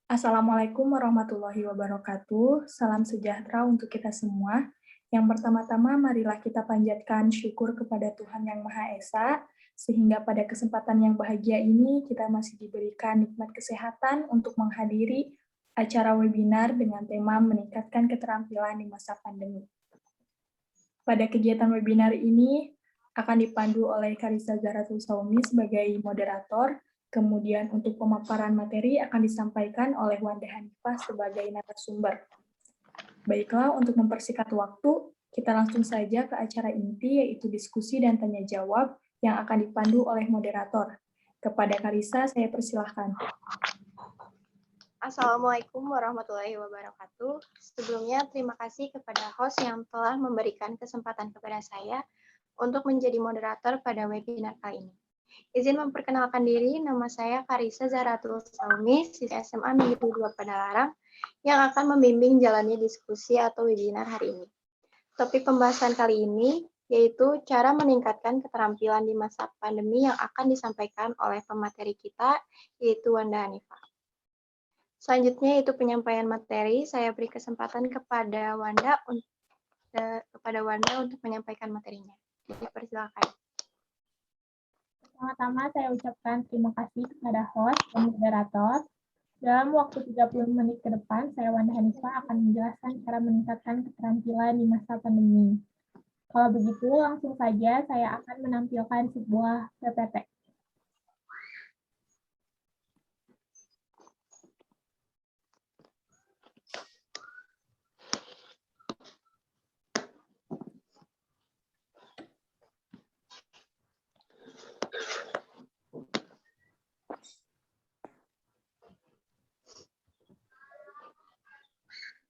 Assalamualaikum warahmatullahi wabarakatuh. Salam sejahtera untuk kita semua. Yang pertama-tama, marilah kita panjatkan syukur kepada Tuhan Yang Maha Esa, sehingga pada kesempatan yang bahagia ini kita masih diberikan nikmat kesehatan untuk menghadiri acara webinar dengan tema meningkatkan keterampilan di masa pandemi. Pada kegiatan webinar ini akan dipandu oleh Karissa Zahratul Saumi sebagai moderator. Kemudian untuk pemaparan materi akan disampaikan oleh Wanda Hanifah sebagai narasumber. Baiklah, untuk mempersingkat waktu, kita langsung saja ke acara inti, yaitu diskusi dan tanya jawab yang akan dipandu oleh moderator. Kepada Karissa, saya persilahkan. Assalamualaikum warahmatullahi wabarakatuh. Sebelumnya, terima kasih kepada host yang telah memberikan kesempatan kepada saya untuk menjadi moderator pada webinar kali ini. Izin memperkenalkan diri, nama saya Karissa Zahratul Saumi, siswi SMA Negeri 2 Padalarang, yang akan membimbing jalannya diskusi atau webinar hari ini. Topik pembahasan kali ini yaitu cara meningkatkan keterampilan di masa pandemi yang akan disampaikan oleh pemateri kita, yaitu Wanda Hanifah. Selanjutnya itu penyampaian materi, saya beri kesempatan kepada Wanda untuk menyampaikan materinya. Dipersilakan. Pertama-tama saya ucapkan terima kasih kepada host dan moderator. Dalam waktu 30 menit ke depan, saya Wanda Hanifah akan menjelaskan cara meningkatkan keterampilan di masa pandemi. Kalau begitu, langsung saja saya akan menampilkan sebuah PPT.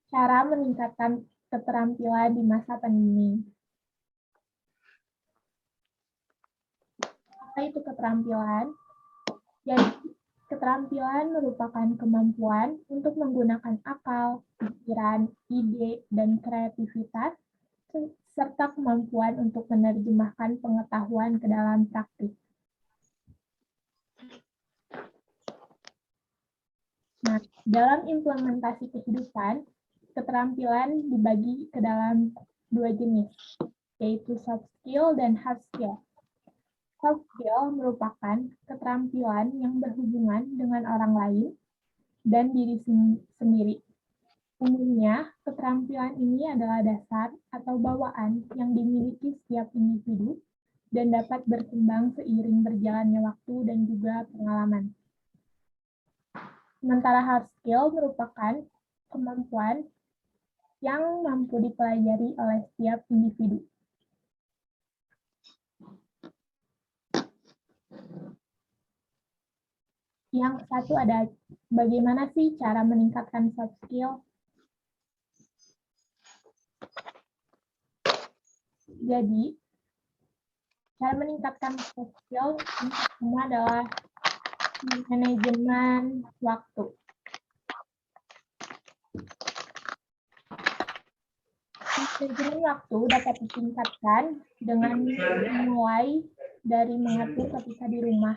Cara meningkatkan keterampilan di masa pandemi. Apa itu keterampilan? Jadi, keterampilan merupakan kemampuan untuk menggunakan akal, pikiran, ide, dan kreativitas, serta kemampuan untuk menerjemahkan pengetahuan ke dalam praktik. Nah, dalam implementasi kehidupan, keterampilan dibagi ke dalam dua jenis, yaitu soft skill dan hard skill. Soft skill merupakan keterampilan yang berhubungan dengan orang lain dan diri sendiri. Umumnya, keterampilan ini adalah dasar atau bawaan yang dimiliki setiap individu dan dapat berkembang seiring berjalannya waktu dan juga pengalaman. Sementara hard skill merupakan kemampuan yang mampu dipelajari oleh setiap individu. Yang satu ada, bagaimana sih cara meningkatkan soft skill? Jadi, cara meningkatkan soft skill yang pertama adalah manajemen waktu. Manajemen waktu dapat ditingkatkan dengan memulai dari mengatur ketika di rumah.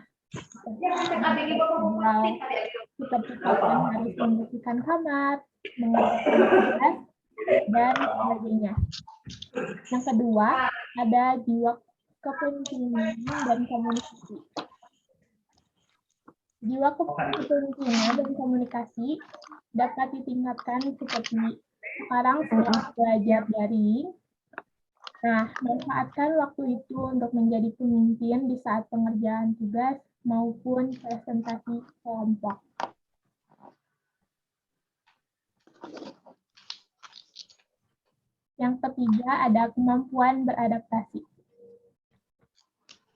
Seperti kapan harus membersihkan kamar, mengerjakan tugas, dan sebagainya. Yang kedua, ada jiwa kepemimpinan dan komunikasi. Jiwa kepemimpinan dan komunikasi dapat ditingkatkan seperti sekarang setelah belajar daring. Nah, manfaatkan waktu itu untuk menjadi pemimpin di saat pengerjaan tugas maupun presentasi kelompok. Yang ketiga ada kemampuan beradaptasi.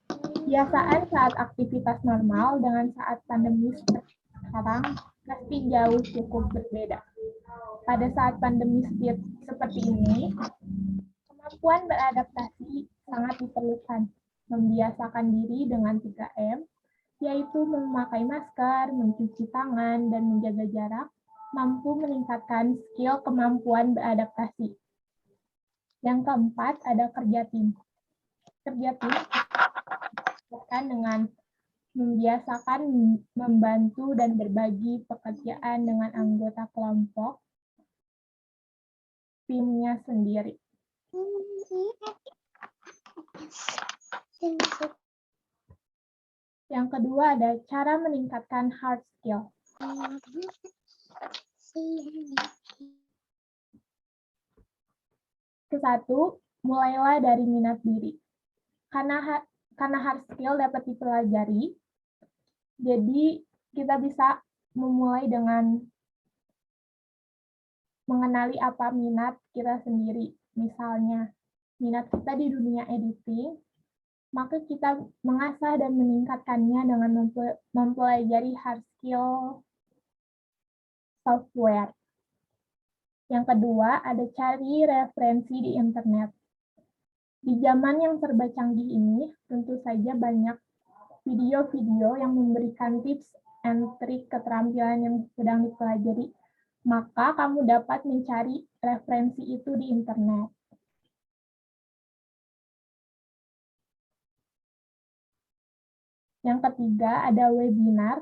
Kebiasaan saat aktivitas normal dengan saat pandemi seperti sekarang pasti jauh cukup berbeda. Pada saat pandemi seperti ini, kemampuan beradaptasi sangat diperlukan. Membiasakan diri dengan 3M, yaitu memakai masker, mencuci tangan, dan menjaga jarak, mampu meningkatkan skill kemampuan beradaptasi. Yang keempat, ada kerja tim. Kerja tim dengan membiasakan membantu dan berbagi pekerjaan dengan anggota kelompok timnya sendiri. Yang kedua ada cara meningkatkan hard skill. Kesatu, mulailah dari minat diri. Karena hard skill dapat dipelajari, jadi kita bisa memulai dengan mengenali apa minat kita sendiri. Misalnya, minat kita di dunia editing, maka kita mengasah dan meningkatkannya dengan mempelajari hard skill software. Yang kedua, ada cari referensi di internet. Di zaman yang serba canggih ini, tentu saja banyak video-video yang memberikan tips and trik keterampilan yang sedang dipelajari. Maka kamu dapat mencari referensi itu di internet. Yang ketiga, ada webinar,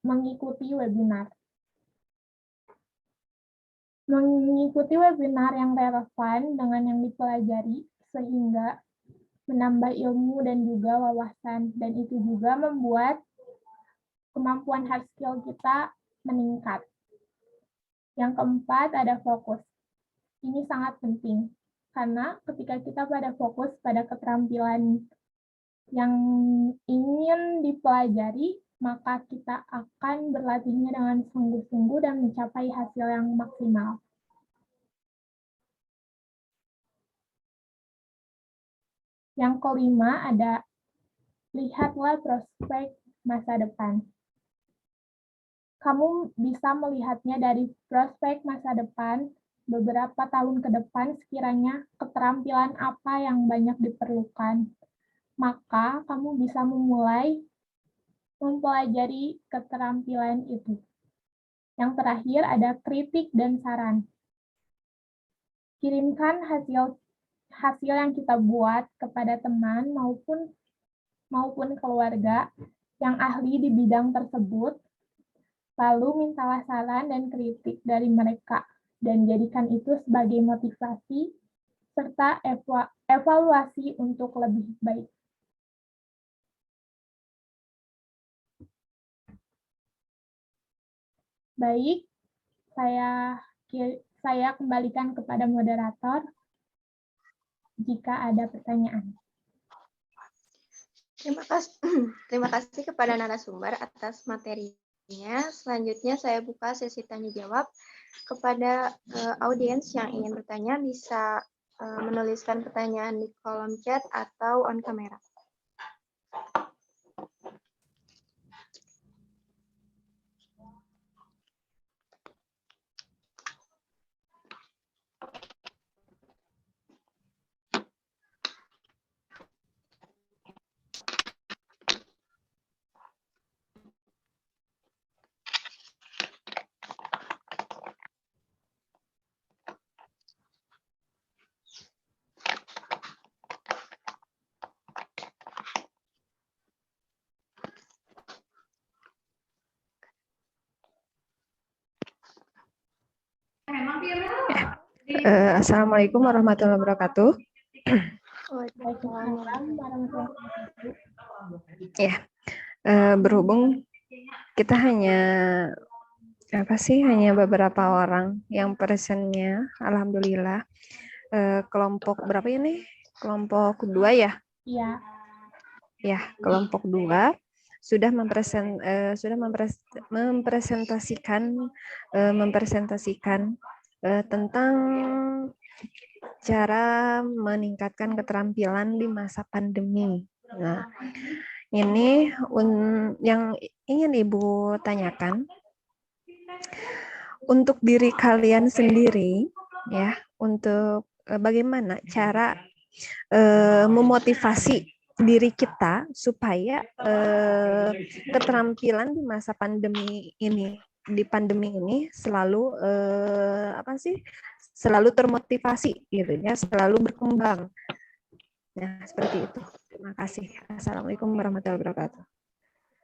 mengikuti webinar. Mengikuti webinar yang relevan dengan yang dipelajari, sehingga menambah ilmu dan juga wawasan, dan itu juga membuat kemampuan hard skill kita meningkat. Yang keempat, ada fokus. Ini sangat penting, karena ketika kita pada fokus pada keterampilan yang ingin dipelajari, maka kita akan berlatihnya dengan sungguh-sungguh dan mencapai hasil yang maksimal. Yang kelima ada lihatlah prospek masa depan. Kamu bisa melihatnya dari prospek masa depan, beberapa tahun ke depan sekiranya keterampilan apa yang banyak diperlukan. Maka kamu bisa memulai mempelajari keterampilan itu. Yang terakhir ada kritik dan saran. Kirimkan hasil yang kita buat kepada teman maupun keluarga yang ahli di bidang tersebut, lalu mintalah saran dan kritik dari mereka, dan jadikan itu sebagai motivasi serta evaluasi untuk lebih baik. Baik, saya kembalikan kepada moderator jika ada pertanyaan. Terima kasih kepada narasumber atas materinya. Selanjutnya saya buka sesi tanya jawab. Kepada audiens yang ingin bertanya bisa menuliskan pertanyaan di kolom chat atau on kamera. Assalamualaikum warahmatullahi wabarakatuh. Ya, berhubung kita hanya beberapa orang yang presennya, alhamdulillah. Kelompok berapa ini? Kelompok 2 ya? Iya. Ya, kelompok 2 sudah mempresentasikan tentang cara meningkatkan keterampilan di masa pandemi. Nah, ini yang ingin Ibu tanyakan untuk diri kalian sendiri, ya, untuk bagaimana cara memotivasi diri kita supaya keterampilan di masa pandemi ini selalu selalu termotivasi gitu ya, selalu berkembang. Nah, seperti itu. Terima kasih. Assalamualaikum warahmatullahi wabarakatuh.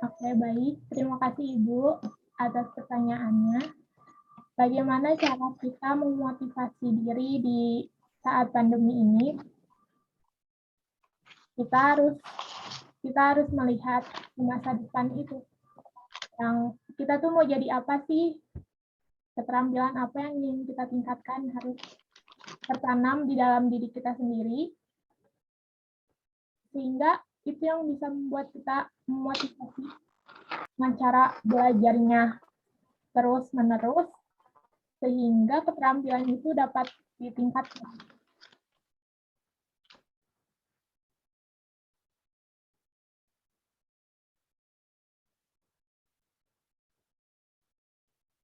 Oke, baik. Terima kasih Ibu atas pertanyaannya. Bagaimana cara kita memotivasi diri di saat pandemi ini? Kita harus melihat di masa depan itu. Yang kita tuh mau jadi apa sih? Keterampilan apa yang ingin kita tingkatkan harus tertanam di dalam diri kita sendiri, sehingga itu yang bisa membuat kita memotivasi dengan cara belajarnya terus-menerus, sehingga keterampilan itu dapat ditingkatkan.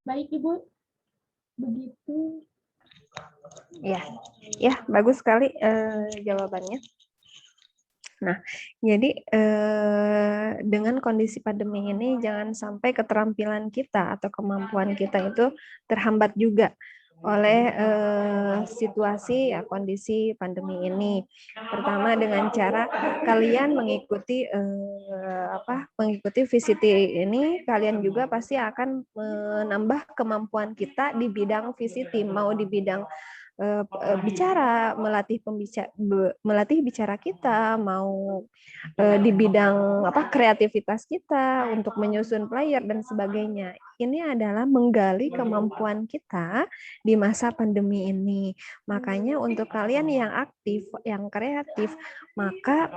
Baik, Ibu. Begitu. Ya, bagus sekali jawabannya. Nah, jadi dengan kondisi pandemi ini jangan sampai keterampilan kita atau kemampuan kita itu terhambat juga oleh situasi ya kondisi pandemi ini. Pertama dengan cara kalian mengikuti mengikuti VCT ini, kalian juga pasti akan menambah kemampuan kita di bidang VCT, mau di bidang bicara, melatih bicara kita, mau di bidang kreativitas kita untuk menyusun player dan sebagainya. Ini adalah menggali kemampuan kita di masa pandemi ini. Makanya untuk kalian yang aktif, yang kreatif, maka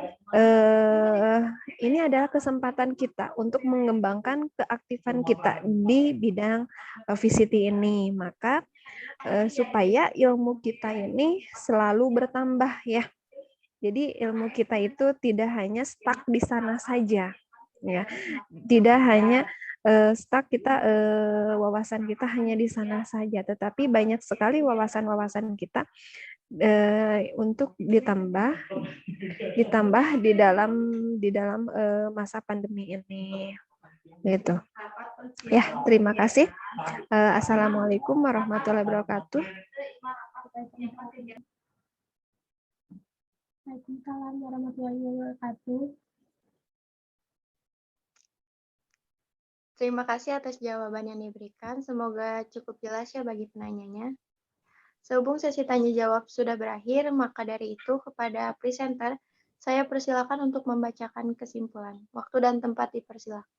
ini adalah kesempatan kita untuk mengembangkan keaktifan kita di bidang VCT ini. Maka supaya ilmu kita ini selalu bertambah ya. Jadi ilmu kita itu tidak hanya stuck di sana saja, ya. Tidak hanya stuck kita wawasan kita hanya di sana saja, tetapi banyak sekali wawasan-wawasan kita untuk ditambah di dalam masa pandemi ini. Gitu. Ya, terima kasih. Assalamualaikum warahmatullahi wabarakatuh. Waalaikumsalam warahmatullahi wabarakatuh. Terima kasih atas jawaban yang diberikan. Semoga cukup jelas ya bagi penanyanya. Sehubung sesi tanya jawab sudah berakhir, maka dari itu kepada presenter, saya persilakan untuk membacakan kesimpulan. Waktu dan tempat dipersilakan.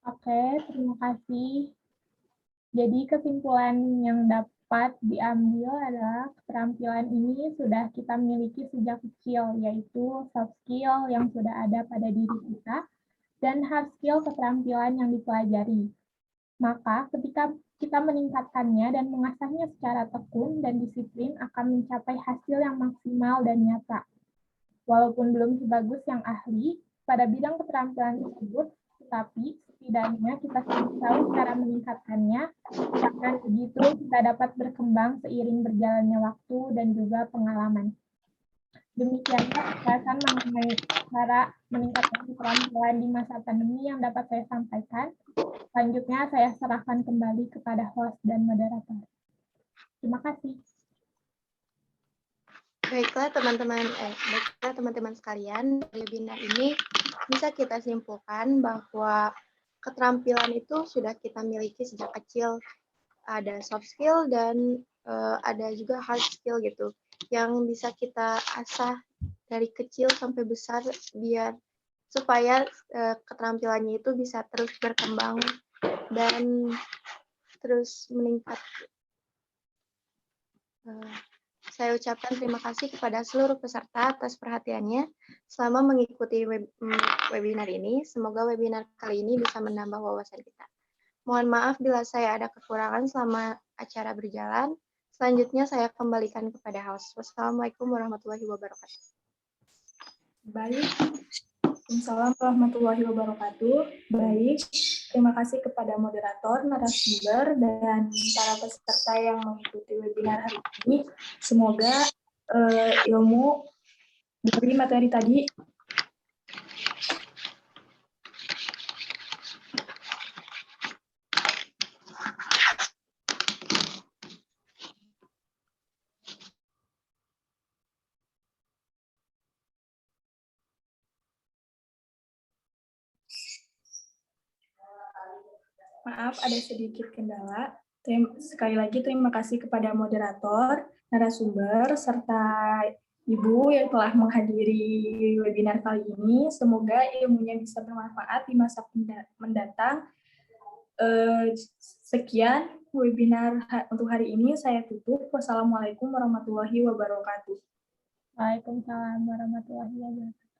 Oke, terima kasih. Jadi kesimpulan yang dapat diambil adalah keterampilan ini sudah kita miliki sejak kecil, yaitu soft skill yang sudah ada pada diri kita, dan hard skill keterampilan yang dipelajari. Maka ketika kita meningkatkannya dan mengasahnya secara tekun dan disiplin akan mencapai hasil yang maksimal dan nyata. Walaupun belum sebagus yang ahli pada bidang keterampilan tersebut, tetapi setidaknya kita sudah tahu cara meningkatkannya, karena begitu kita dapat berkembang seiring berjalannya waktu dan juga pengalaman. Demikianlah penjelasan mengenai cara meningkatkan keterampilan di masa pandemi yang dapat saya sampaikan. Selanjutnya saya serahkan kembali kepada host dan moderator. Terima kasih. Baiklah teman-teman sekalian, dari webinar ini bisa kita simpulkan bahwa keterampilan itu sudah kita miliki sejak kecil. Ada soft skill dan ada juga hard skill gitu, yang bisa kita asah dari kecil sampai besar biar supaya keterampilannya itu bisa terus berkembang dan terus meningkat. Saya ucapkan terima kasih kepada seluruh peserta atas perhatiannya selama mengikuti webinar ini. Semoga webinar kali ini bisa menambah wawasan kita. Mohon maaf bila saya ada kekurangan selama acara berjalan. Selanjutnya saya kembalikan kepada host. Wassalamualaikum warahmatullahi wabarakatuh. Baik. Waalaikumsalam warahmatullahi wabarakatuh. Baik, terima kasih kepada moderator, narasumber, dan para peserta yang mengikuti webinar hari ini. Semoga ilmu dari materi tadi Maaf, ada sedikit kendala. Sekali lagi terima kasih kepada moderator, narasumber, serta Ibu yang telah menghadiri webinar kali ini. Semoga ilmunya bisa bermanfaat di masa mendatang. Sekian webinar untuk hari ini. Saya tutup. Wassalamualaikum warahmatullahi wabarakatuh. Waalaikumsalam warahmatullahi wabarakatuh.